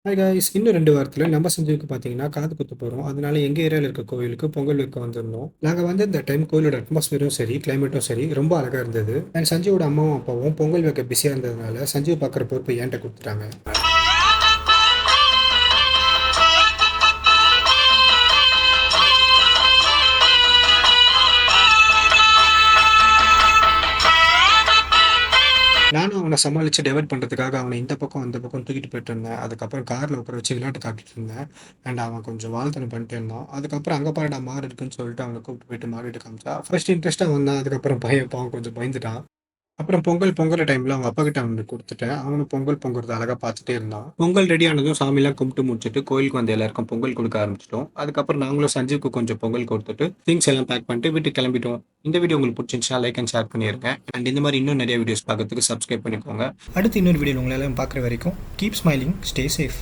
Hi guys! இன்னும் 2 வாரத்தில நம்ம சஞ்சீவுக்கு பார்த்தீங்கன்னா, காது குத்த போறோம். அதனால எங்க ஏரியால இருக்க கோவிலுக்கு பொங்கல் வைக்க வந்திருந்தோம். நாங்க வந்து இந்த டைம் கோயிலோட அட்மாஸ்பியரும் சரி, கிளைமேட்டும் சரி ரொம்ப அழகா இருந்தது. அண்ட் சஞ்சீவோட அம்மாவும், அப்பாவும் பொங்கல் வைக்க பிஸியா இருந்ததுனால, சஞ்சீவ பார்க்குற பொறுப்ப என்ட்ட குடுத்துட்டாங்க. நானும் அவன சமாளிச்சு டைவர்ட் பண்றதுக்காக அவன இந்த பக்கம், அந்த பக்கம் தூக்கிட்டு போயிட்டுருந்தேன். அதுக்கப்புறம் கார்ல உட்கார வச்சு விளையாட்டு காட்டிட்டு இருந்தேன். அண்ட் அவன் கொஞ்சம் வால்தனம் பண்ணிட்டே இருந்தான். அதுக்கப்புறம் அங்க பாருடா மாடு இருக்குன்னு சொல்லிட்டு அவன கூப்பிட்டு போயிட்டு மாடுகிட்ட காமிச்சா, ஃபர்ஸ்ட் இன்ட்ரெஸ்ட்டா வந்தான். அதுக்கப்புறம் பையன் பாவம் கொஞ்சம் பயந்துட்டான். அப்புறம் பொங்கல் பொங்குற டைம்ல அவங்க அப்பாகிட்ட அவனுக்கு குடுத்துட்டேன். அவனும் பொங்கல் பொங்குறத அழகா பார்த்துட்டே இருந்தான். பொங்கல் ரெடி ஆனதும் சாமிலாம் கும்பிட்டு முடிச்சுட்டு கோயிலுக்கு வந்த எல்லாருக்கும் பொங்கல் குடுக்க ஆரம்பிச்சுட்டோம். அதுக்கப்புறம் நாங்களும் சஞ்சீவ்க்கு கொஞ்சம் பொங்கல் குடுத்துட்டு, திங்ஸ் எல்லாம் பேக் பண்ணிட்டு வீட்டுக்கு கிளம்பிட்டோம். இந்த வீடியோ உங்களுக்கு பிடிச்சிருந்துச்சுனா லைக் அண்ட் ஷேர் பண்ணிருங்க. அண்ட் இந்த மாரி இன்னும் நிறைய வீடியோஸ் பார்க்கறதுக்கு சப்ஸ்கிரைப் பண்ணிக்கோங்க. அடுத்து இன்னொரு வீடியோல உங்கள எல்லாம் பார்க்குற வரைக்கும் கீப் ஸ்மைலிங், ஸ்டே சேஃப்.